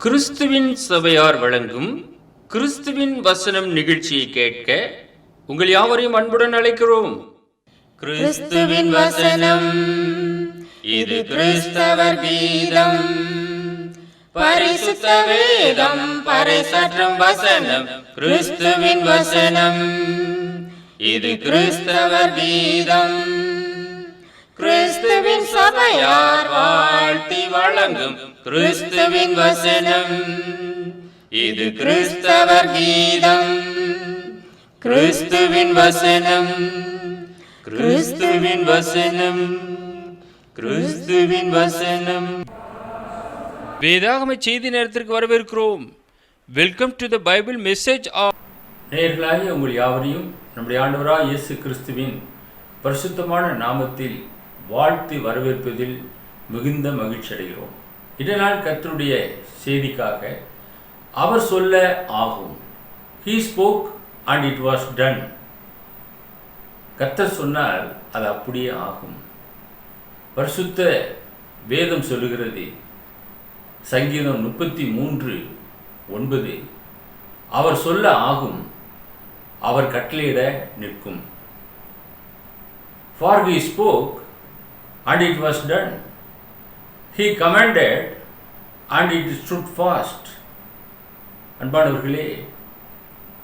கிறிஸ்துவின் சபையார் வழங்கும் கிறிஸ்துவின் வசனம் நிகழ்ச்சியை கேட்க உங்கள் யாவரையும் அன்புடன் அழைக்கிறோம். கிறிஸ்துவின் வசனம், இது கிறிஸ்தவர் கீதம். பரிசுத்த வேதம் பறைசாற்றும் வசனம், கிறிஸ்துவின் வசனம், இது கிறிஸ்தவர் கீதம். கிறிஸ்துவின் சபையார் வாழ்த்தி வழங்கும் கிறிஸ்துவின் வசனம், இது கிறிஸ்தவர் கீதம். கிறிஸ்துவின் வசனம், கிறிஸ்துவின் வசனம், கிறிஸ்துவின் வசனம். வேதாகம செய்தி நேரத்திற்கு வரவேற்கிறோம். Welcome to the Bible message of. நேயர்களாகிய உங்கள் யாவரையும் நம்முடைய ஆண்டவராகிய இயேசு கிறிஸ்துவின் பரிசுத்தமான நாமத்தில் வாழ்த்தி வரவேற்பதில் மிகுந்த மகிழ்ச்சி அடைகிறோம். இதனால் கர்த்தருடைய செய்திக்காக அவர் சொல்ல ஆகும். He spoke and it was done. கர்த்தர் சொன்னால் அது அப்படியே ஆகும். பரிசுத்த வேதம் சொல்லுகிறது, சங்கீதம் 33:9, அவர் சொல்ல ஆகும், அவர் கட்டளையிட நிற்கும். For he spoke and it was done. He commanded and it stood fast. அன்பானவர்களே,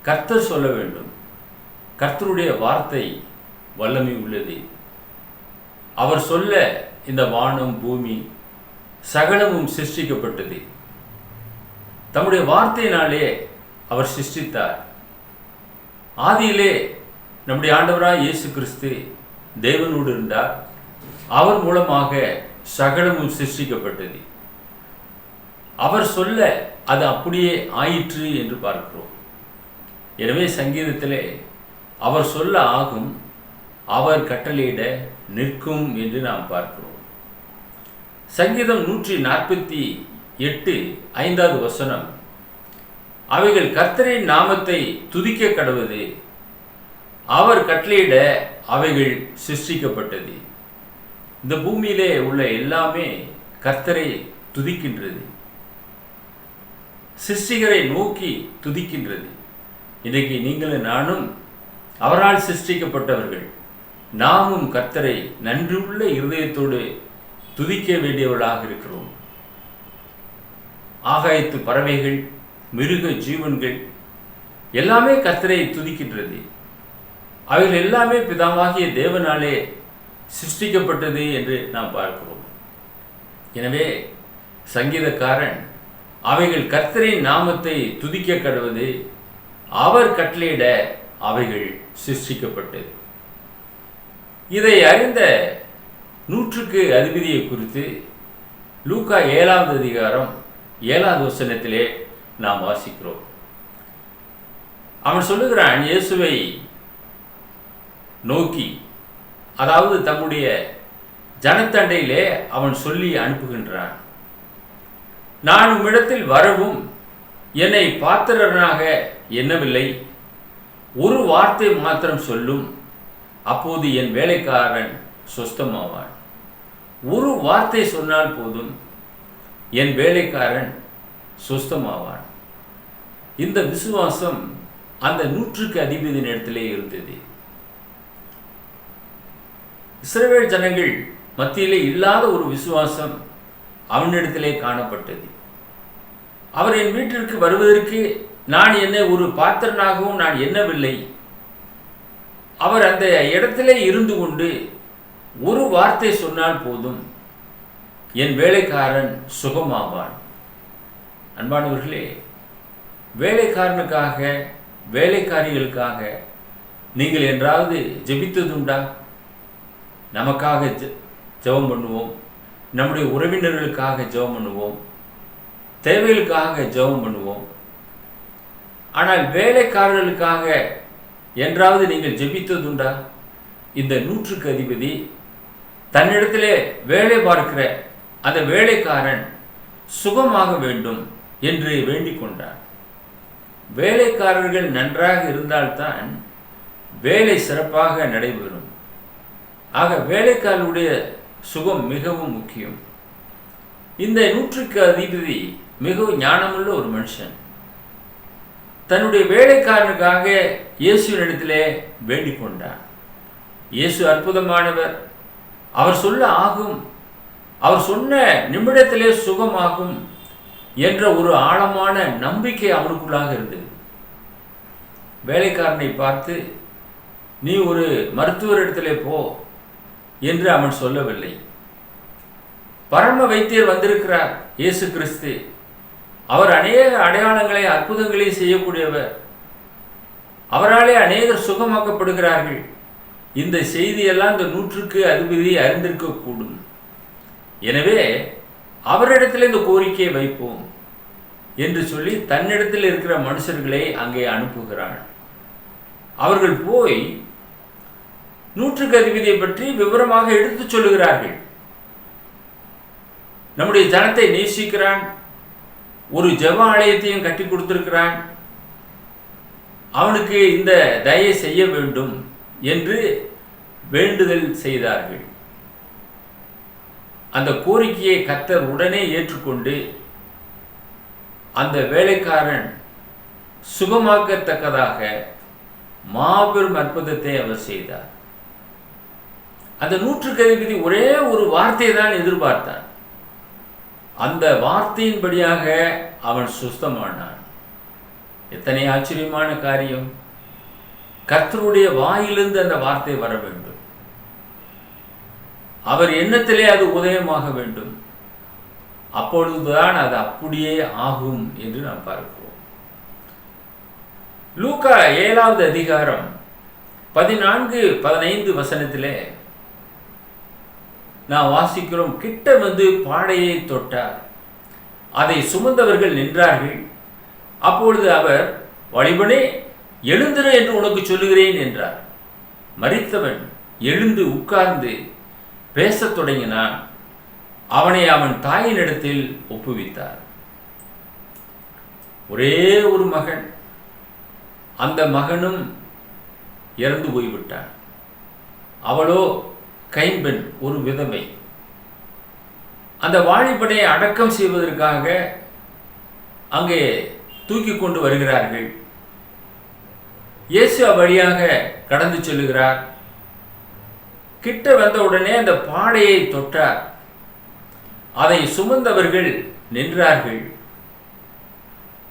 கர்த்தர் சொல்ல வேண்டும். கர்த்தருடைய வார்த்தை வல்லமை உள்ளது. அவர் சொல்ல இந்த வானம் பூமி சகலமும் சிருஷ்டிக்கப்பட்டது. தம்முடைய வார்த்தையினாலே அவர் சிருஷ்டித்தார். ஆதியிலே நம்முடைய ஆண்டவராய் இயேசு கிறிஸ்து தேவனோடு இருந்தார். அவர் மூலமாக சகலமும் சிருஷ்டிக்கப்பட்டது. அவர் சொல்ல அது அப்படியே ஆயிற்று என்று பார்க்கிறோம். எனவே சங்கீதத்திலே அவர் சொல்ல ஆகும், அவர் கட்டளையிட நிற்கும் என்று நாம் பார்க்கிறோம். சங்கீதம் 148:5 அவைகள் கர்த்தரின் நாமத்தை துதிக்க கடவது, அவர் கட்டளையிட அவைகள் சிருஷ்டிக்கப்பட்டது. இந்த பூமியிலே உள்ள எல்லாமே கர்த்தரை துதிக்கின்றது, சிருஷ்டிகரை நோக்கி துதிக்கின்றது. இன்றைக்கு நீங்களும் நானும் அவரால் சிருஷ்டிக்கப்பட்டவர்கள். நாமும் கர்த்தரை நன்றியுள்ள இருதயத்தோடு துதிக்க வேண்டியவர்களாக இருக்கிறோம். ஆகாயத்து பறவைகள், மிருக ஜீவன்கள் எல்லாமே கர்த்தரை துதிக்கின்றது. அவைகள் எல்லாமே பிதாவாகிய தேவனாலே சிருஷ்டிக்கப்பட்டது என்று நாம் பார்க்கிறோம். எனவே சங்கீதக்காரன் அவைகள் கர்த்தரின் நாமத்தை துதிக்க கடவது, அவர் கட்டளையிட அவைகள் சிருஷ்டிக்கப்பட்டது. இதை அறிந்த 100க்கு அதிபதியை குறித்து லூக்கா 7:7 நாம் வாசிக்கிறோம். அவன் சொல்லுகிறான், இயேசுவை நோக்கி, அதாவது தம்முடைய ஜனத்தண்டையிலே அவன் சொல்லி அனுப்புகின்றான், நான் உம்மிடத்தில் வரவும் என்னை பாத்திரனாக எண்ணவில்லை. ஒரு வார்த்தை மாத்திரம் சொல்லும், அப்போது என் வேலைக்காரன் சொஸ்தமாவான். ஒரு வார்த்தை சொன்னால் போதும், என் வேலைக்காரன் சொஸ்தமாவான். இந்த விசுவாசம் அந்த 100க்கு அதிபதி இடத்திலே இருந்தது. இஸ்ரவேல் ஜனங்கள் மத்தியிலே இல்லாத ஒரு விசுவாசம் அவனிடத்திலே காணப்பட்டது. அவர் என் வீட்டிற்கு வருவதற்கு நான் என்னை ஒரு பாத்திரனாகவும் நான் எண்ணவில்லை. அவர் அந்த இடத்திலே இருந்து கொண்டு ஒரு வார்த்தை சொன்னால் போதும், என் வேலைக்காரன் சுகமாவான். அன்பானவர்களே, வேலைக்காரனுக்காக, வேலைக்காரிகளுக்காக நீங்கள் என்றாவது ஜெபித்ததுண்டா? நமக்காக ஜெபம் பண்ணுவோம், நம்முடைய உறவினர்களுக்காக ஜெபம் பண்ணுவோம், தேவைகளுக்காக ஜெபம் பண்ணுவோம். ஆனால் வேலைக்காரர்களுக்காக என்றாவது நீங்கள் ஜெபித்ததுண்டா? இந்த 100க்கு அதிபதி தன்னிடத்திலே வேலை பார்க்கிற அந்த வேலைக்காரன் சுகமாக வேண்டும் என்று வேண்டிக் கொண்டார். வேலைக்காரர்கள் நன்றாக இருந்தால்தான் வேலை சிறப்பாக நடைபெறும். ஆக வேலைக்காரருடைய சுகம் மிகவும் முக்கியம். இந்த 100க்கு அதிபதி மிகவும் ஞானமுள்ள ஒரு மனுஷன். தன்னுடைய வேலைக்காரனுக்காக இயேசுவினிடத்திலே வேண்டிக் கொண்டார். இயேசு அற்புதமானவர், அவர் சொல்ல ஆகும், அவர் சொன்ன நிமிடத்திலே சுகமாகும் என்ற ஒரு ஆழமான நம்பிக்கை அவனுக்குள்ளாக இருந்தது. வேலைக்காரனை பார்த்து நீ ஒரு மருத்துவரிடத்திலே போ என்று அவன் சொல்லவில்லை. பரம வைத்தியர் வந்திருக்கிறார், இயேசு கிறிஸ்து. அவர் அநேக அடையாளங்களை அற்புதங்களை செய்யக்கூடியவர். அவராலே அநேகர் சுகமாக்கப்படுகிறார்கள். இந்த செய்தியெல்லாம் இந்த 100க்கு அதிபதி அறிந்திருக்கக்கூடும். எனவே அவரிடத்தில் இந்த கோரிக்கையை வைப்போம் என்று சொல்லி தன்னிடத்தில் இருக்கிற மனுஷர்களை அங்கே அனுப்புகிறான். அவர்கள் போய் 100க்கு அதிபதியை பற்றி விவரமாக எடுத்துச் சொல்லுகிறார்கள். நம்முடைய ஜனத்தை நேசிக்கிறான், ஒரு ஜெப ஆலயத்தையும் கட்டி கொடுத்திருக்கிறான், அவனுக்கு இந்த தயை செய்ய வேண்டும் என்று வேண்டுதல் செய்தார்கள். அந்த கோரிக்கையை கர்த்தர் உடனே ஏற்றுக்கொண்டு அந்த வேலைக்காரன் சுகமாக்கத்தக்கதாக மாபெரும் அற்புதத்தை அவர் செய்தார். அந்த 100க்கு அதிபதி ஒரே ஒரு வார்த்தையை தான் எதிர்பார்த்தான். அந்த வார்த்தையின்படியாக அவன் சுஸ்தமானான். எத்தனை ஆச்சரியமான காரியம்! கர்த்தருடைய வாயிலிருந்து அந்த வார்த்தை வர வேண்டும். அவர் எண்ணத்திலே அது உதயமாக வேண்டும். அப்பொழுதுதான் அது அப்படியே ஆகும் என்று நாம் பார்க்கிறோம். லூக்கா 7வது அதிகாரம் 14-15 வசனத்திலே நான் வாசிக்கிறோம். கிட்ட வந்து பாடையை தொட்டார், அதை சுமந்தவர்கள் நின்றார்கள். அப்பொழுது அவர், வாலிபனே எழுந்திரு என்று உனக்கு சொல்லுகிறேன் என்றார். மரித்தவன் எழுந்து உட்கார்ந்து பேசத் தொடங்கினான். அவனை அவன் தாயினிடத்தில் ஒப்புவித்தார். ஒரே ஒரு மகன், அந்த மகனும் இறந்து போய்விட்டான். அவளோ கைம்பெண், ஒரு விதவை. அந்த வாலிபனை அடக்கம் செய்வதற்காக அங்கே தூக்கி கொண்டு வருகிறார்கள். இயேசு வழியாக கடந்து செல்லுகிறார். கிட்ட வந்தவுடனே அந்த பாடையை தொட்டார். அதை சுமந்தவர்கள் நின்றார்கள்.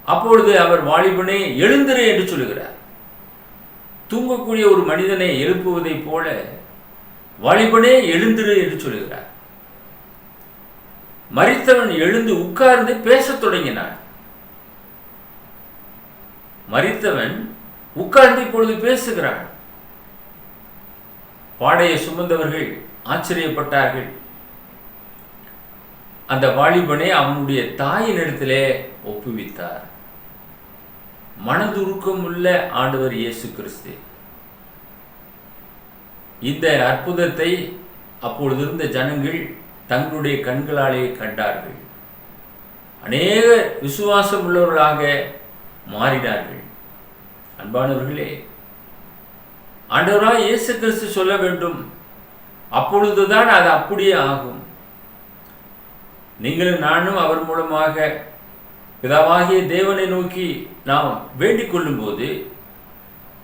அப்பொழுது அவர், வாலிபனே எழுந்திரு என்று சொல்லுகிறார். தூங்கக்கூடிய ஒரு மனிதனை எழுப்புவதைப் போல வாலிபனே எழுந்திரு என்று சொல்லுகிறார். மரித்தவன் எழுந்து உட்கார்ந்து பேசத் தொடங்கினான். மரித்தவன் உட்கார்ந்து இப்பொழுது பேசுகிறான். பாடையை சுமந்தவர்கள் ஆச்சரியப்பட்டார்கள். அந்த வாலிபனை அவனுடைய தாயினிடத்திலே ஒப்புவித்தார். மனதுருக்கம் உள்ள ஆண்டவர் இயேசு கிறிஸ்து இந்த அற்புதத்தை அப்பொழுது இருந்த ஜனங்கள் தங்களுடைய கண்களாலே கண்டார்கள். அநேக விசுவாசம் உள்ளவர்களாக மாறினார்கள். அன்பானவர்களே, ஆண்டவராய் இயேசு கிறிஸ்து சொல்ல வேண்டும், அப்பொழுதுதான் அது அப்படியே ஆகும். நீங்களும் நானும் அவர் மூலமாக பிதாவாகிய தேவனை நோக்கி நாம் வேண்டிக் கொள்ளும் போது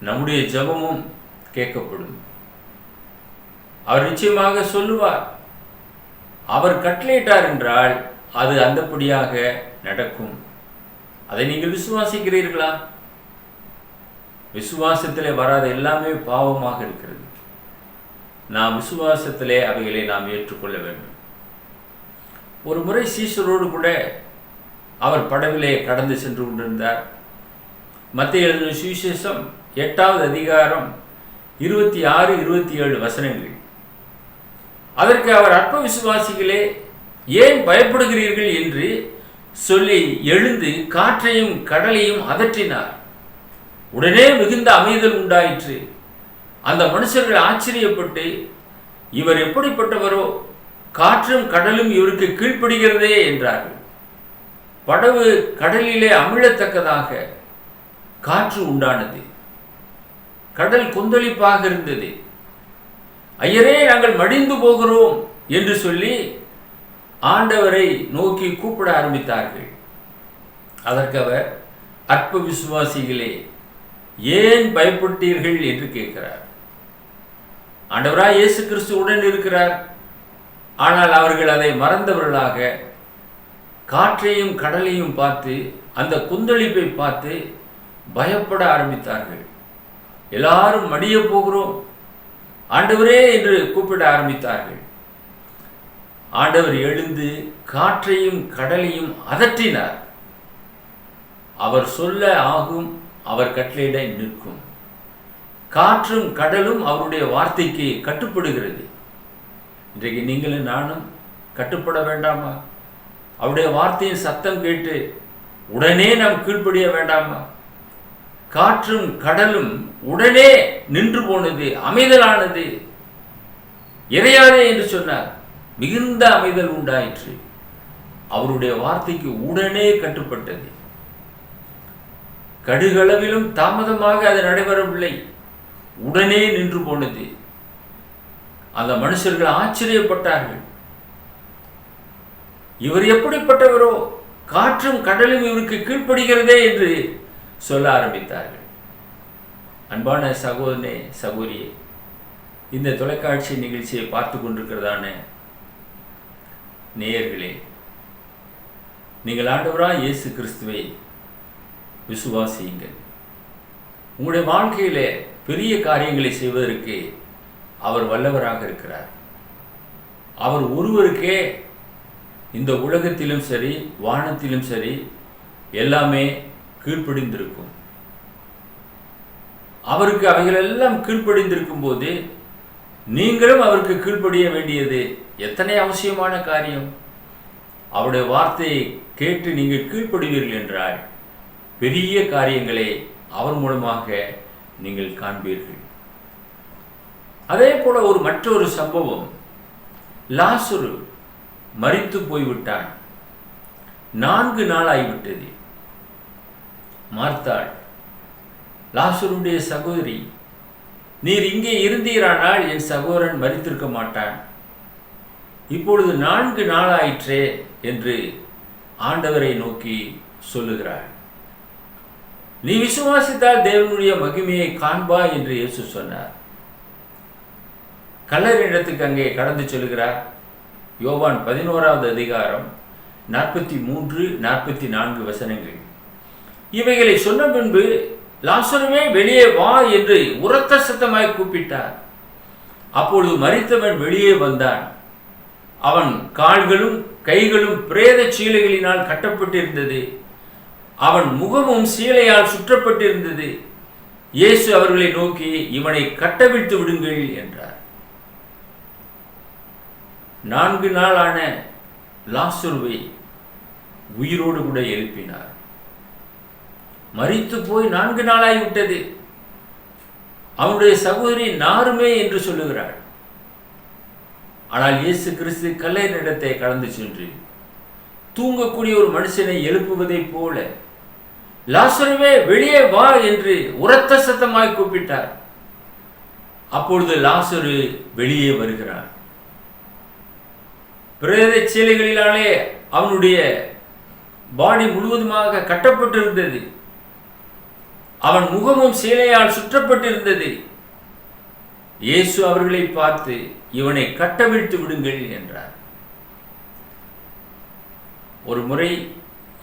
நம்முடைய ஜெபமும் கேட்கப்படும். அவர் நிச்சயமாக சொல்லுவார். அவர் கட்டளையிட்டார் என்றால் அது அந்தப்படியாக நடக்கும். அதை நீங்கள் விசுவாசிக்கிறீர்களா? விசுவாசத்திலே வராத எல்லாமே பாவமாக இருக்கிறது. நாம் விசுவாசத்திலே அவைகளை நாம் ஏற்றுக்கொள்ள வேண்டும். ஒரு முறை சீஷரோடு கூட அவர் படவிலே கடந்து சென்று கொண்டிருந்தார். மத்தேயு எழுதின சுவிசேஷம் 8வது அதிகாரம் 26-27 வசனங்கள். அதற்கு அவர், அற்ப விசுவாசிகளே, ஏன் பயப்படுகிறீர்கள் என்று சொல்லி எழுந்து காற்றையும் கடலையும் அதற்றினார். உடனே மிகுந்த அமைதல் உண்டாயிற்று. அந்த மனுஷர்கள் ஆச்சரியப்பட்டு, இவர் எப்படிப்பட்டவரோ, காற்றும் கடலும் இவருக்கு கீழ்ப்படுகிறதே என்றார்கள். படவு கடலிலே அமிழத்தக்கதாக காற்று உண்டானது. கடல் கொந்தளிப்பாக இருந்தது. ஐயரே, நாங்கள் மடிந்து போகிறோம் என்று சொல்லி ஆண்டவரை நோக்கி கூப்பிட ஆரம்பித்தார்கள். அதற்கு அவர், அற்ப விசுவாசிகளே, ஏன் பயப்பட்டீர்கள் என்று கேட்கிறார். ஆண்டவராய் இயேசு கிறிஸ்து உடன் இருக்கிறார். ஆனால் அவர்கள் அதை மறந்தவர்களாக காற்றையும் கடலையும் பார்த்து, அந்த குந்தளிப்பை பார்த்து பயப்பட ஆரம்பித்தார்கள். எல்லாரும் மடிய போகிறோம் ஆண்டவரே என்று கூப்பிட ஆரம்பித்தார்கள். ஆண்டவர் எழுந்து காற்றையும் கடலையும் அதற்றினார். அவர் சொல்ல ஆகும், அவர் கட்டளையிட நிற்கும். காற்றும் கடலும் அவருடைய வார்த்தைக்கு கட்டுப்படுகிறது. இன்றைக்கு நீங்களும் நானும் கட்டுப்பட வேண்டாமா? அவருடைய வார்த்தையின் சத்தம் கேட்டு உடனே நாம் கீழ்ப்படிய வேண்டாமா? காற்றும் கடலும் உடனே நின்று போனது, அமைதலானது. இறையாதே என்று சொன்னார், மிகுந்த அமைதல் உண்டாயிற்று. அவருடைய வார்த்தைக்கு உடனே கட்டுப்பட்டது. கடுகளவிலும் தாமதமாக அது நடைபெறவில்லை, உடனே நின்று போனது. அந்த மனுஷர்கள் ஆச்சரியப்பட்டார்கள். இவர் எப்படிப்பட்டவரோ, காற்றும் கடலும் இவருக்கு கீழ்ப்படுகிறதே என்று சொல்ல ஆரம்பித்தார்கள். அன்பான சகோதரனே, சகோதரியே, இந்த தொலைக்காட்சி நிகழ்ச்சியை பார்த்து கொண்டிருக்கிறதான நேயர்களே, நீங்கள் ஆண்டவராய் இயேசு கிறிஸ்துவை விசுவாசியுங்கள். உங்களுடைய வாழ்க்கையிலே பெரிய காரியங்களை செய்வதற்கு அவர் வல்லவராக இருக்கிறார். அவர் ஒருவருக்கே இந்த உலகத்திலும் சரி வானத்திலும் சரி எல்லாமே கீழ்ப்படிந்திருக்கும். அவருக்கு அவைகளெல்லாம் கீழ்ப்படிந்திருக்கும் போது நீங்களும் அவருக்கு கீழ்ப்படிய வேண்டியது எத்தனை அவசியமான காரியம். அவருடைய வார்த்தையை கேட்டு நீங்கள் கீழ்ப்படுவீர்கள் என்றால் பெரிய காரியங்களை அவர் மூலமாக நீங்கள் காண்பீர்கள். அதே போல மற்றொரு சம்பவம், லாசரு மரித்து போய்விட்டான். 4 நாள் ஆகிவிட்டது. மார்த்தாள், லாசருடைய சகோதரி, நீர் இங்கே இருந்தீரானால் என் சகோதரன் மரித்திருக்க மாட்டான். இப்பொழுது 4 நாள் ஆயிற்றே என்று ஆண்டவரை நோக்கி சொல்லுகிறாள். நீ விசுவாசித்தால் தேவனுடைய மகிமையை காண்பாய் என்று இயேசு சொன்னார். கல்லறையிடத்துக்கு அங்கே கடந்து சொல்லுகிறார். யோவான் 11வது அதிகாரம் 43-44 வசனங்கள். இவைகளை சொன்ன பின்பு லாசருவே வெளியே வா என்று உரத்த சத்தமாய் கூப்பிட்டார். அப்பொழுது மரித்தவன் வெளியே வந்தான். அவன் கால்களும் கைகளும் பிரேத சீலைகளினால் கட்டப்பட்டிருந்தது. அவன் முகமும் சீலையால் சுற்றப்பட்டிருந்தது. இயேசு அவர்களை நோக்கி, இவனை கட்டவிழ்த்து விடுங்கள் என்றார். 4 நாளான லாசருவை உயிரோடு கூட எழுப்பினார். மரித்து போய் 4 நாளாகிவிட்டது. அவனுடைய சகோதரி நாருமே என்று சொல்லுகிறாள். ஆனால் இயேசு கிறிஸ்து கல்லறையிடத்தை கடந்து சென்று தூங்கக்கூடிய ஒரு மனுஷனை எழுப்புவதை போல லாசருவே வெளியே வா என்று உரத்த சத்தமாய் கூப்பிட்டார். அப்பொழுது லாசரு வெளியே வருகிறான். பிரேத சீலைகளினாலே அவனுடைய பாடி முழுவதுமாக கட்டப்பட்டிருந்தது. அவன் முகமும் சீலையால் சுற்றப்பட்டிருந்தது. இயேசு அவர்களை பார்த்து, இவனை கட்டவிழ்த்து விடுங்கள் என்றார். ஒரு முறை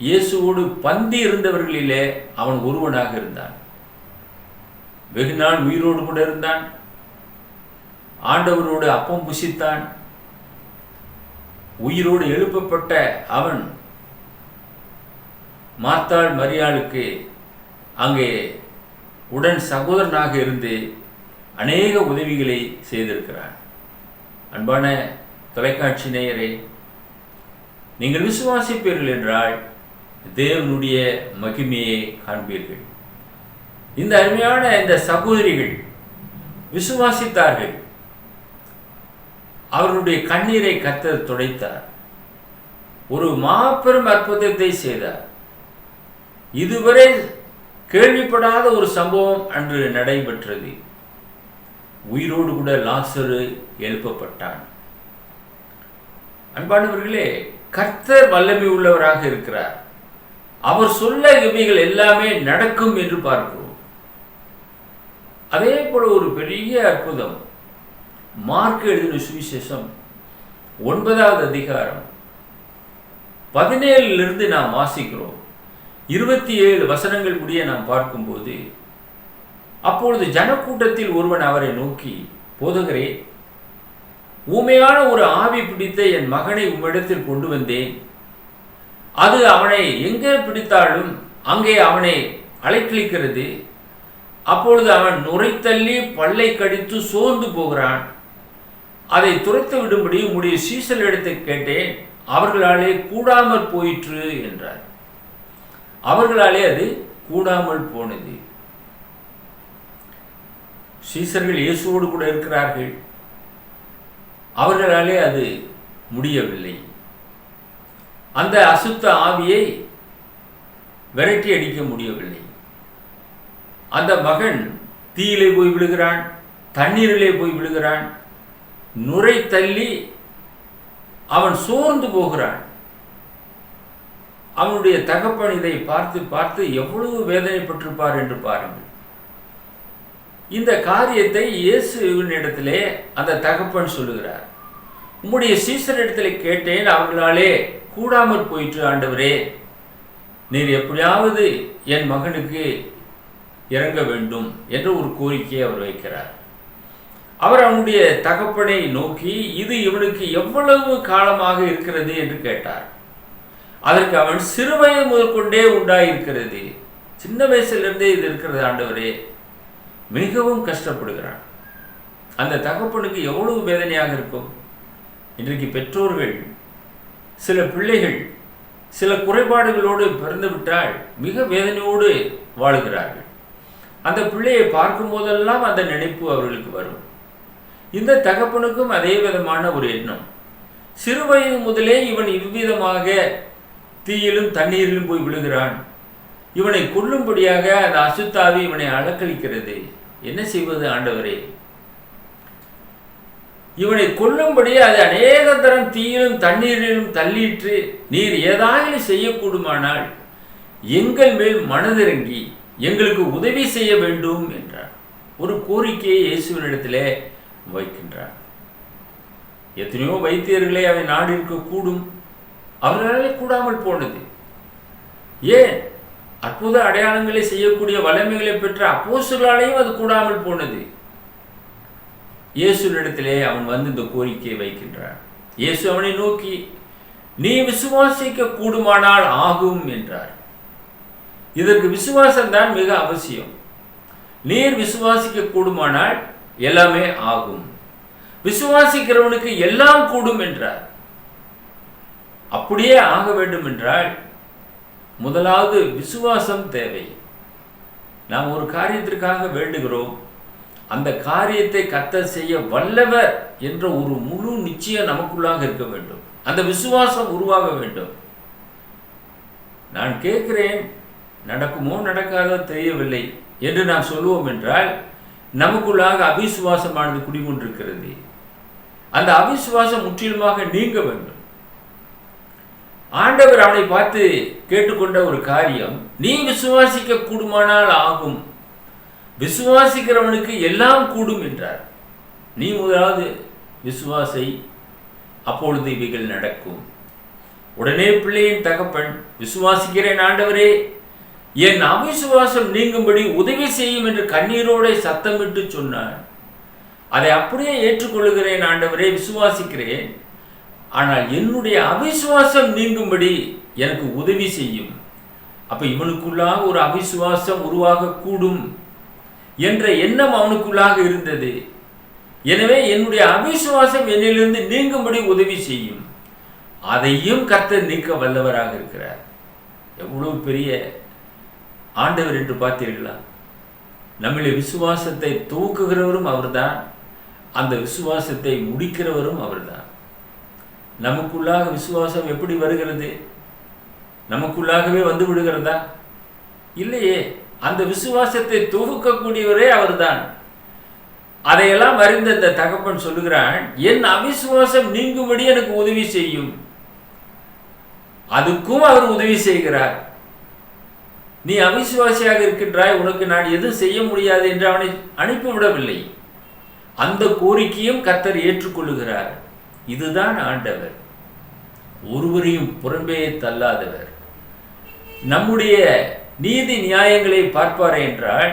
இயேசுவோடு பந்தி இருந்தவர்களிலே அவன் ஒருவனாக இருந்தான். வெகு நாள் உயிரோடு கூட இருந்தான். ஆண்டவரோடு அப்பம் புசித்தான். உயிரோடு எழுப்பப்பட்ட அவன் மார்த்தாள் மரியாளுக்கு அங்கே உடன் சகோதரனாக இருந்து அநேக உதவிகளை செய்திருக்கிறான். அன்பான தொலைக்காட்சி நேயரே, நீங்கள் விசுவாசிப்பீர்கள் என்றால் தேவனுடைய மகிமையை காண்பீர்கள். இந்த அருமையான இந்த சகோதரிகள் விசுவாசித்தார்கள். அவர்களுடைய கண்ணீரை கர்த்தர் துடைத்தார். ஒரு மாபெரும் அற்புதத்தை செய்தார். இதுவரை கேள்விப்படாத ஒரு சம்பவம் அன்று நடைபெற்றது. உயிரோடு கூட லாசரு எழுப்பப்பட்டான். அன்பானவர்களே, கர்த்தர் வல்லமை உள்ளவராக இருக்கிறார். அவர் சொல்ல இவைகள் எல்லாமே நடக்கும் என்று பார்க்கிறோம். அதே போல ஒரு பெரிய அற்புதம் மார்க் எழுதின சுவிசேஷம் 9வது அதிகாரம் 17 நாம் வாசிக்கிறோம். 27 வசனங்கள் முடிய நாம் பார்க்கும்போது, அப்பொழுது ஜனக்கூட்டத்தில் ஒருவன் அவரை நோக்கி, போதகரே, ஊமையான ஒரு ஆவி பிடித்த என் மகனை உம்மிடத்தில் கொண்டு வந்தேன். அது அவனை எங்கே பிடித்தாலும் அங்கே அவனை அலைக்கழிக்கிறது. அப்பொழுது அவன் நுரைத்தள்ளி பல்லை கடித்து சோர்ந்து போகிறான். அதை துரத்து விடும்படி உம்முடைய சீசரிடத்தை கேட்டேன், அவர்களாலே கூடாமல் போயிற்று என்றார். அவர்களாலே அது கூடாமல் போனது. சீசர்கள் இயேசுவோடு கூட இருக்கிறார்கள், அவர்களாலே அது முடியவில்லை. அந்த அசுத்த ஆவியை விரட்டி அடிக்க முடியவில்லை. அந்த மகன் தீயிலே போய் விழுகிறான், தண்ணீரிலே போய் விழுகிறான், நுரை தள்ளி அவன் சோர்ந்து போகிறான். அவனுடைய தகப்பன் இதை பார்த்து பார்த்து எவ்வளவு வேதனைப்பட்டிருப்பார் என்று பாருங்கள். இந்த காரியத்தை இயேசுவின் இடத்திலே அந்த தகப்பன் சொல்லுகிறார். உம்முடைய சீசரிடத்திலே கேட்டேன், அவர்களாலே கூடாமல் போயிற்று ஆண்டவரே, நீர் எப்படியாவது என் மகனுக்கு இறங்க வேண்டும் என்ற ஒரு கோரிக்கையை அவர் வைக்கிறார். அவர் அவனுடைய தகப்பனை நோக்கி, இது இவனுக்கு எவ்வளவு காலமாக இருக்கிறது என்று கேட்டார். அதற்கு அவன், சிறுவயது முதற்கொண்டே உண்டாயிருக்கிறது, சின்ன வயசுலேருந்தே இது இருக்கிறது ஆண்டவரே. மிகவும் கஷ்டப்படுகிறான். அந்த தகப்பனுக்கு எவ்வளவு வேதனையாக இருக்கும். இன்றைக்கு பெற்றோர்கள் சில பிள்ளைகள் சில குறைபாடுகளோடு பிறந்துவிட்டால் மிக வேதனையோடு வாழுகிறார்கள். அந்த பிள்ளையை பார்க்கும் போதெல்லாம் அந்த நினைப்பு அவர்களுக்கு வரும். இந்த தகப்பனுக்கும் அதே விதமான ஒரு எண்ணம். சிறு வயது முதலே இவன் இவ்விதமாக தீயிலும் தண்ணீரிலும் போய் விழுகிறான். இவனை கொல்லும்படியாக அந்த அசுத்தாவி இவனை அலக்களிக்கிறது. என்ன செய்வது ஆண்டவரே? இவனை கொல்லும்படி அது அநேக தரம் தீயிலும் தண்ணீரிலும் தள்ளிற்று. நீர் ஏதாவது செய்யக்கூடுமானால் எங்கள் மேல் மனதிறங்கி எங்களுக்கு உதவி செய்ய வேண்டும் என்றார். ஒரு கோரிக்கையை இயேசுவினிடத்திலே வைக்கின்றார். எத்தனையோ வைத்தியர்களை அவை நாடு இருக்கக்கூடும், அவர்களாலே கூடாமல் போனது. ஏன்? அற்புத அடையாளங்களை செய்யக்கூடிய வல்லமைகளை பெற்ற அப்போஸ்தலர்களாலேயும் அது கூடாமல் போனது. இயேசுவினிடத்திலே அவன் வந்து இந்த கோரிக்கையை வைக்கின்றான். இயேசு அவனை நோக்கி, நீ விசுவாசிக்க கூடுமானால் ஆகும் என்றார். இதற்கு விசுவாசம்தான் மிக அவசியம். நீர் விசுவாசிக்க கூடுமானால் எல்லாமே ஆகும். விசுவாசிக்கிறவனுக்கு எல்லாம் கூடும் என்றார். அப்படியே ஆக வேண்டும் என்றால் முதலாவது விசுவாசம் தேவை. நாம் ஒரு காரியத்திற்காக வேண்டுகிறோம், அந்த காரியத்தை கர்த்தர் செய்ய வல்லவர் என்ற ஒரு முழு நிச்சயம் நமக்குள்ளாக இருக்க வேண்டும். அந்த விசுவாசம் உருவாக வேண்டும். நான் கேட்கிறேன், நடக்குமோ நடக்காதோ தெரியவில்லை என்று நாம் சொல்லுவோம் என்றால் நமக்குள்ளாக அவிசுவாசமானது குடிகொண்டிருக்கிறது. அந்த அவிசுவாசம் முற்றிலுமாக நீங்க வேண்டும். ஆண்டவர் அவனை பார்த்து கேட்டுக்கொண்ட ஒரு காரியம், நீ விசுவாசிக்க கூடுமானால் ஆகும், விசுவாசிக்கிறவனுக்கு எல்லாம் கூடும் என்றார். நீ முதலாவது விசுவாசை, அப்பொழுது இவைகள் நடக்கும். உடனே பிள்ளையின் தகப்பன், விசுவாசிக்கிறேன் ஆண்டவரே, என் அவிசுவாசம் நீங்கும்படி உதவி செய்யும் என்று கண்ணீரோட சத்தமிட்டு சொன்னான். அதை அப்படியே ஏற்றுக்கொள்ளுகிறேன் ஆண்டவரே, விசுவாசிக்கிறேன், ஆனால் என்னுடைய அவிசுவாசம் நீங்கும்படி எனக்கு உதவி செய்யும். அப்ப இவனுக்குள்ளாக ஒரு அவிசுவாசம் உருவாக கூடும் என்ற எண்ணம் அவனுக்குள்ளாக இருந்தது. எனவே என்னுடைய அவிசுவாசம் என்னிலிருந்து நீங்கும்படி உதவி செய்யும். அதையும் கர்த்தர் நீக்க வல்லவராக இருக்கிறார். எவ்வளவு பெரிய ஆண்டவர் என்று பார்த்தீர்களா? நம்முடைய விசுவாசத்தை துவக்குகிறவரும் அவர்தான், அந்த விசுவாசத்தை முடிக்கிறவரும் அவர்தான். நமக்குள்ளாக விசுவாசம் எப்படி வருகிறது? நமக்குள்ளாகவே வந்து விடுகிறதா? இல்லையே. அந்த விசுவாசத்தை துவக்கக்கூடியவரே அவர்தான். அதையெல்லாம் அறிந்த இந்த தகப்பன் சொல்லுகிறான், என் அவிசுவாசம் நீங்கும்படி எனக்கு உதவி செய்யும். அதுக்கும் அவர் உதவி செய்கிறார். நீ அவிசுவாசியாக இருக்கின்றாய், உனக்கு நான் எதுவும் செய்ய முடியாது என்று அவனை அனுப்பிவிடவில்லை. அந்த கோரிக்கையும் கர்த்தர் ஏற்றுக்கொள்ளுகிறார். இதுதான் ஆண்டவர், ஒருவரையும் புறம்பே தள்ளாதவர். நம்முடைய நீதி நியாயங்களை பார்ப்பார் என்றால்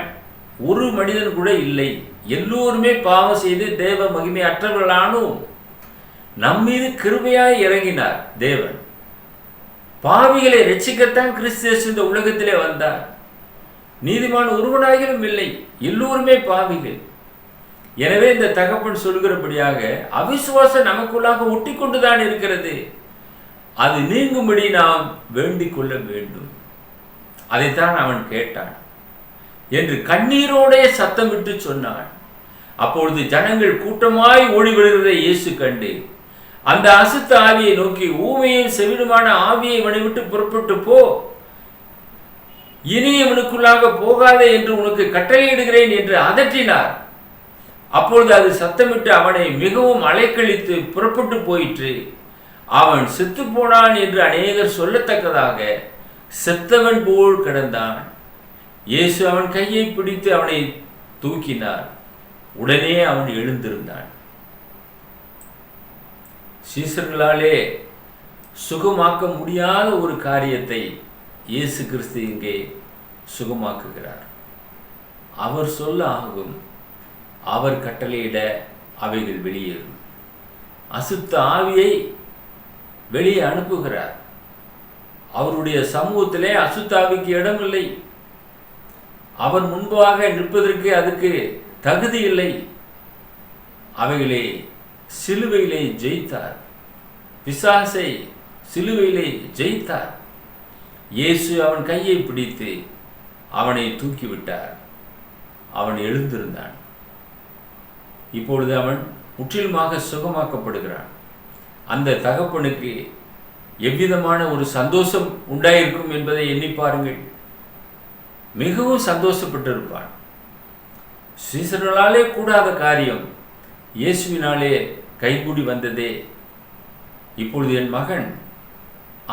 ஒரு மனிதன் கூட இல்லை. எல்லோருமே பாவம் செய்து தேவ மகிமை அற்றவர்களானோம். நம்மீது கிருபையாய் இறங்கினார் தேவன். பாவிகளை ரட்சிக்கத்தான் கிறிஸ்து இந்த உலகத்திலே வந்தார். நீதிமான் ஒருவனாகிலும் இல்லை, எல்லோருமே பாவிகள். எனவே இந்த தகப்பன் சொல்கிறபடியாக அவிசுவாசம் நமக்குள்ளாக ஒட்டி கொண்டுதான் இருக்கிறது. அது நீங்கும்படி நாம் வேண்டிக் கொள்ள வேண்டும். அதைத்தான் அவன் கேட்டான் என்று கண்ணீரோடே சத்தமிட்டு சொன்னான். அப்பொழுது ஜனங்கள் கூட்டமாய் ஓடி வருகிறதை இயேசு கண்டு அந்த அசுத்த ஆவியை நோக்கி, ஊமையும் செவிடுமான ஆவியை இவனை விட்டு புறப்பட்டு போ, இனி இவனுக்குள்ளாக போகாதே என்று உனக்கு கட்டளையிடுகிறேன் என்று அதட்டினார். அப்பொழுது அது சத்தமிட்டு அவனை மிகவும் அலைக்கழித்து புறப்பட்டு போயிற்று. அவன் செத்து போனான் என்று அநேகர் சொல்லத்தக்கதாக செத்தவன் போல் கிடந்தான். இயேசு அவன் கையை பிடித்து அவனை தூக்கினார். உடனே அவன் எழுந்திருந்தான். சீசர்களாலே சுகமாக்க முடியாத ஒரு காரியத்தை இயேசு கிறிஸ்து இங்கே சுகமாக்குகிறார். அவர் சொல்ல ஆகும், அவர் கட்டளையிட அவைகள் வெளியேறும். அசுத்த ஆவியை வெளியே அனுப்புகிறார். அவருடைய சமூகத்திலே அசுத்த ஆவிக்கு இடமில்லை. அவர் முன்பாக நிற்பதற்கு அதுக்கு தகுதி இல்லை. அவைகளை சிலுவையிலே ஜெயித்தார். பிசாசை சிலுவையிலே ஜெயித்தார். இயேசு அவன் கையை பிடித்து அவனை தூக்கிவிட்டார். அவன் எழுந்திருந்தான். இப்பொழுது அவன் முற்றிலுமாக சுகமாக்கப்படுகிறான். அந்த தகப்பனுக்கு எவ்விதமான ஒரு சந்தோஷம் உண்டாயிருக்கும் என்பதை எண்ணி பாருங்கள். மிகவும் சந்தோஷப்பட்டிருப்பான். சீசர்களாலே கூடாத காரியம் இயேசுவினாலே கைகூடி வந்ததே. இப்பொழுது என் மகன்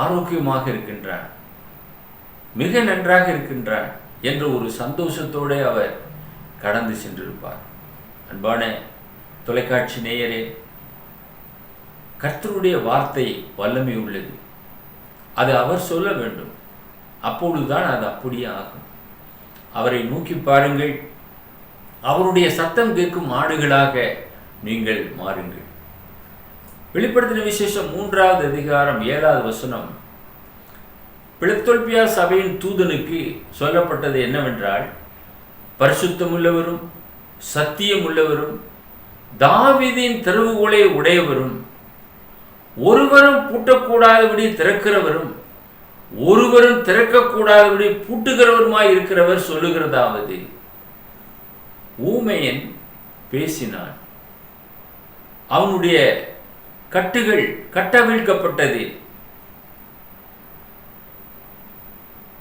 ஆரோக்கியமாக இருக்கின்றான், மிக நன்றாக இருக்கின்றான் என்ற ஒரு சந்தோஷத்தோடு அவர் கடந்து சென்றிருப்பார். அன்பான தொலைக்காட்சி நேயரே, கர்த்தருடைய வார்த்தை வல்லமை உள்ளது. அது அவர் சொல்ல வேண்டும். அப்பொழுதுதான் அது அப்படியே ஆகும். அவரை நோக்கி பாருங்கள். அவருடைய சத்தம் கேட்கும் ஆடுகளாக நீங்கள் மாறுங்கள். வெளிப்படுத்தின விசேஷம் 3வது அதிகாரம் 7வது வசனம், பிலதெல்பியா சபையின் தூதனுக்கு சொல்லப்பட்டது என்னவென்றால், பரிசுத்தமுள்ளவரும் சத்தியமுள்ளவரும் தாவீதின் திறவுகோலை உடையவரும் ஒருவரும் பூட்டக்கூடாதபடி திறக்கிறவரும் ஒருவரும் திறக்கக்கூடாதபடி பூட்டுகிறவருமாய் இருக்கிறவர் சொல்லுகிறதாவது, ஊமையன் பேசினான், அவனுடைய கட்டுகள் கட்டவிழ்க்கப்பட்டது,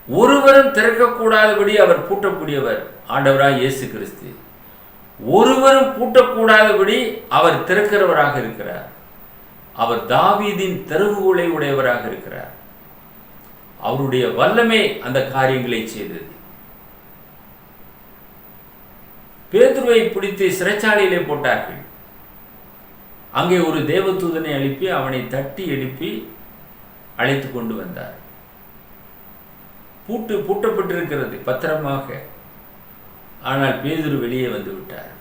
ஒருவரும் திறக்கக்கூடாதபடி அவர் பூட்டக்கூடியவர் ஆண்டவராய் இயேசு கிறிஸ்து. ஒருவரும் பூட்டக்கூடாதபடி அவர் திறக்கிறவராக இருக்கிறார். அவர் தாவீதின் திறவுகோலை உடையவராக இருக்கிறார். அவருடைய வல்லமை அந்த காரியங்களை செய்தது. பேதுருவை பிடித்து சிறைச்சாலையிலே போட்டார்கள். அங்கே ஒரு தேவதூதனை எழுப்பி அவனை தட்டி எழுப்பி அழைத்து கொண்டு வந்தார். பூட்டப்பட்டிருக்கிறது பத்திரமாக. ஆனால் பேதுரு வெளியே வந்து விட்டார்.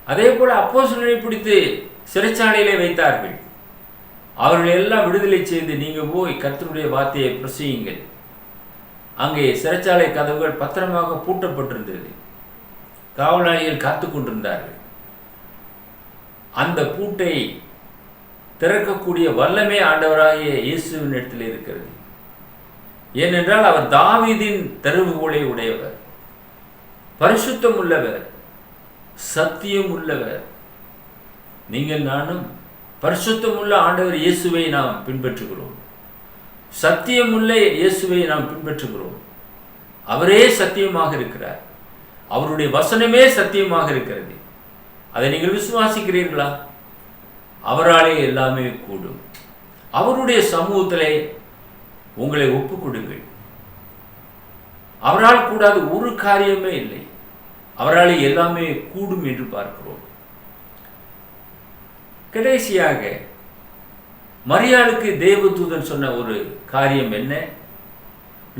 அதே போல அப்போஸ்தலரை பிடித்து சிறைச்சாலையிலே வைத்தார்கள். அவர்கள் எல்லாம் விடுதலை செய்து, நீங்க போய் கர்த்தருடைய வார்த்தையை பிரசங்கியுங்கள். அங்கே சிறைச்சாலை கதவுகள் பத்திரமாக பூட்டப்பட்டிருந்தது. காவலாளிகள் காத்து கொண்டிருந்தார்கள். அந்த பூட்டை திறக்கக்கூடிய வல்லமே ஆண்டவராகிய இயேசுவின் இடத்தில் இருக்கிறது. ஏனென்றால் அவர் தாவீதின் திறவுகோலை உடையவர், பரிசுத்தம் உள்ளவர், சத்தியம் உள்ளவர். நீங்கள் நானும் பரிசுத்தமுள்ள ஆண்டவர் இயேசுவை நாம் பின்பற்றுகிறோம். சத்தியமுள்ள இயேசுவை நாம் பின்பற்றுகிறோம். அவரே சத்தியமாக இருக்கிறார். அவருடைய வசனமே சத்தியமாக இருக்கிறது. அதை நீங்கள் விசுவாசிக்கிறீர்களா? அவராலே எல்லாமே கூடும். அவருடைய சமூகத்திலே உங்களை ஒப்புக் கொடுங்கள். அவரால் கூடாத ஒரு காரியமே இல்லை. அவரால் எல்லாமே கூடும் என்று பார்க்கிறோம். கடைசியாக மரியாளுக்கு தேவதூதன் சொன்ன ஒரு காரியம் என்ன?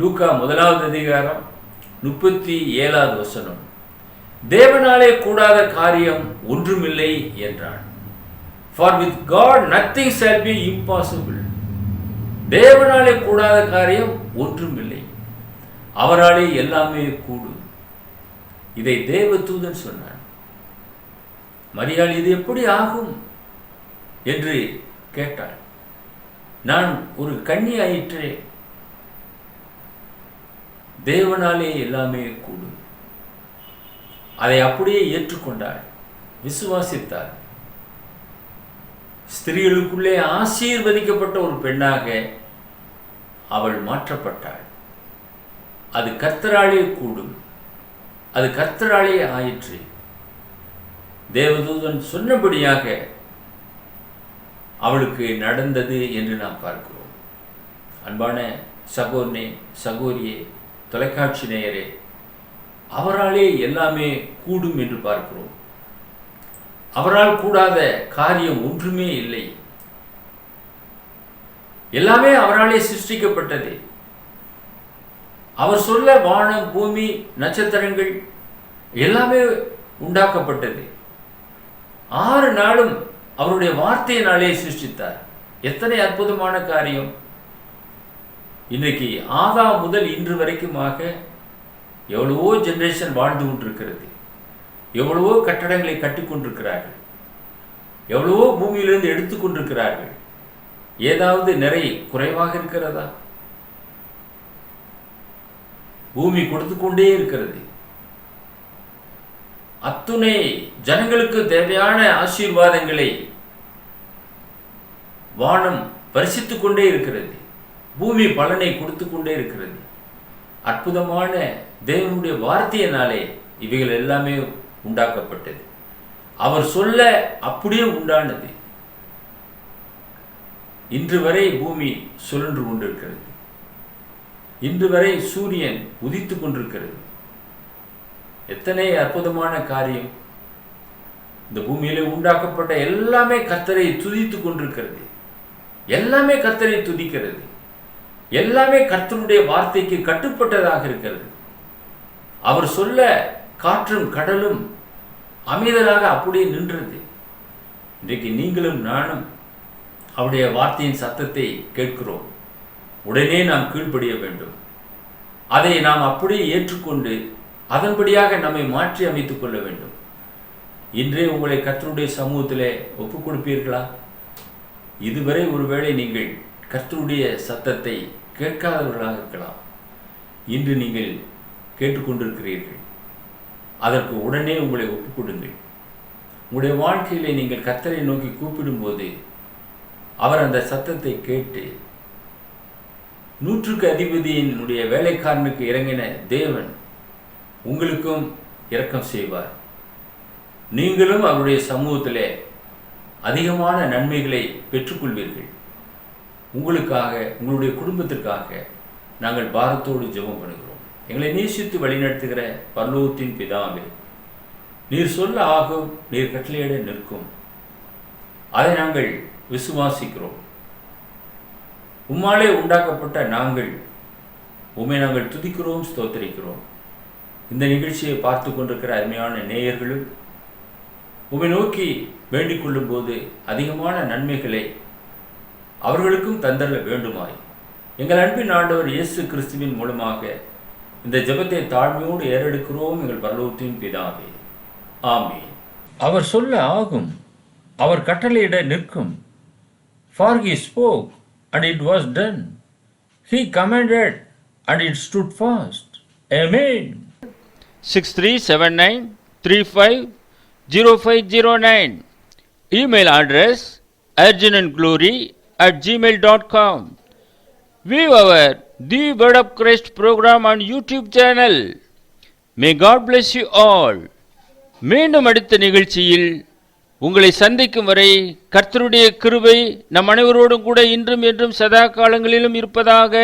லூக்கா 1வது அதிகாரம் 37வது வசனம். தேவனாலே கூடாத காரியம் ஒன்றுமில்லை என்றான். For with God nothing shall be impossible. தேவனாலே கூடாத காரியம் ஒன்றுமில்லை. அவராலே எல்லாமே கூடும். இதை தேவதூதன் சொன்னான். மரியாள் இது எப்படி ஆகும் என்று கேட்டாள். நான் ஒரு கன்னி ஆயிற்றே, தேவனாலே எல்லாமே கூடும். அதை அப்படியே ஏற்றுக்கொண்டாள், விசுவாசித்தாள். ஸ்திரீகளுக்குள்ளே ஆசீர்வதிக்கப்பட்ட ஒரு பெண்ணாக அவள் மாற்றப்பட்டாள். அது கர்த்தராலே கூடும், அது கர்த்தராலே ஆயிற்று. தேவதூதன் சொன்னபடியாக அவளுக்கு நடந்தது என்று நாம் பார்க்கிறோம். அன்பான சகோதரனே, சகோதரியே, தொலைக்காட்சி நேயரே, அவராலே எல்லாமே கூடும் என்று பார்க்கிறோம். அவரால் கூடாத காரியம் ஒன்றுமே இல்லை. எல்லாமே அவராலே சிருஷ்டிக்கப்பட்டது. அவர் சொல்ல வானம், பூமி, நட்சத்திரங்கள் எல்லாமே உண்டாக்கப்பட்டது. 6 நாளும் அவருடைய வார்த்தையினாலே சிருஷ்டித்தார். எத்தனை அற்புதமான காரியம்! இன்றைக்கு ஆதாம் முதல் இன்று வரைக்குமாக எவ்வளவோ ஜெனரேஷன் வாழ்ந்து கொண்டிருக்கிறது. எவ்வளவோ கட்டடங்களை கட்டி கொண்டிருக்கிறார்கள். எவ்வளவோ பூமியிலிருந்து எடுத்துக்கொண்டிருக்கிறார்கள். ஏதாவது நிறை குறைவாக இருக்கிறதா? பூமி கொடுத்து கொண்டே இருக்கிறது. அத்துணை ஜனங்களுக்கு தேவையான ஆசீர்வாதங்களை வானம் பரிசித்துக் கொண்டே இருக்கிறது. பூமி பலனை கொடுத்து கொண்டே இருக்கிறது. அற்புதமான தேவனுடைய வார்த்தையினாலே இவைகள் எல்லாமே உண்டாக்கப்பட்டது. அவர் சொல்ல அப்படியே உண்டானது. இன்று வரை பூமி சுழன்று கொண்டிருக்கிறது. இன்று வரை சூரியன் உதித்துக் கொண்டிருக்கிறது. எத்தனை அற்புதமான காரியம்! இந்த பூமியிலே உண்டாக்கப்பட்ட எல்லாமே கர்த்தரை துதித்துக் கொண்டிருக்கிறது. எல்லாமே கர்த்தரை துதிக்கிறது. எல்லாமே கர்த்தருடைய வார்த்தைக்கு கட்டுப்பட்டதாக இருக்கிறது. அவர் சொல்ல காற்றும் கடலும் அமைதலாக அப்படியே நின்றது. இன்றைக்கு நீங்களும் நானும் அவருடைய வார்த்தையின் சத்தத்தை கேட்கிறோம். உடனே நாம் கீழ்ப்படிய வேண்டும். அதை நாம் அப்படியே ஏற்றுக்கொண்டு அதன்படியாக நம்மை மாற்றி அமைத்துக் கொள்ள வேண்டும். இன்றே உங்களை கர்த்தருடைய சமூகத்திலே ஒப்புக் கொடுப்பீர்களா? இதுவரை ஒருவேளை நீங்கள் கர்த்தருடைய சத்தத்தை கேட்காதவர்களாக இருக்கலாம். இன்று நீங்கள் கேட்டுக்கொண்டிருக்கிறீர்கள். அதற்கு உடனே உங்களை ஒப்புக் கொடுங்கள். உங்களுடைய வாழ்க்கையிலே நீங்கள் கர்த்தரை நோக்கி கூப்பிடும்போது அவர் அந்த சத்தத்தை கேட்டு 100க்கு அதிபதியினுடைய வேலைக்காரனுக்கு இறங்கின தேவன் உங்களுக்கும் இரக்கம் செய்வார். நீங்களும் அவருடைய சமூகத்திலே அதிகமான நன்மைகளை பெற்றுக்கொள்வீர்கள். உங்களுக்காக, உங்களுடைய குடும்பத்திற்காக நாங்கள் பாரத்தோடு ஜெபம் பண்ணுகிறோம். எங்களை நேசித்து வழிநடத்துகிற பரலோகத்தின் பிதாவே, நீர் சொல்ல ஆகும், நீர் கட்டளையிட நிற்கும். அதை நாங்கள் விசுவாசிக்கிறோம். உம்மாலே உண்டாக்கப்பட்ட நாங்கள் உம்மை நாங்கள் துதிக்கிறோம், ஸ்தோத்திரிக்கிறோம். இந்த நிகழ்ச்சியை பார்த்து கொண்டிருக்கிற அருமையான நேயர்களும் உம்மை நோக்கி வேண்டிக் கொள்ளும் போது அதிகமான நன்மைகளை அவர்களுக்கும் தந்தர வேண்டுமாய் எங்கள் அன்பின் ஆண்டவர் இயேசு கிறிஸ்துவின் மூலமாக இந்த ஜெபத்தை தாழ்மையோடு ஏறெடுக்கிறோம் எங்கள் பரலோகத்தின் பிதாவே, ஆமென். அவர் சொல்ல ஆகும், அவர் கட்டளையிட நிற்கும். For he spoke and it was done. He commanded and it stood fast. Amen. 6379350509. Email address urgentandglory@gmail.com. View our The Word of Christ program on YouTube channel. May God bless you all. மீண்டும் அடுத்த நிகழ்ச்சியில் உங்களை சந்திக்கும் வரை கர்த்தருடைய கிருபை நம் அனைவரோடும் கூட இன்றும் என்றும் சதா காலங்களிலும் இருப்பதாக.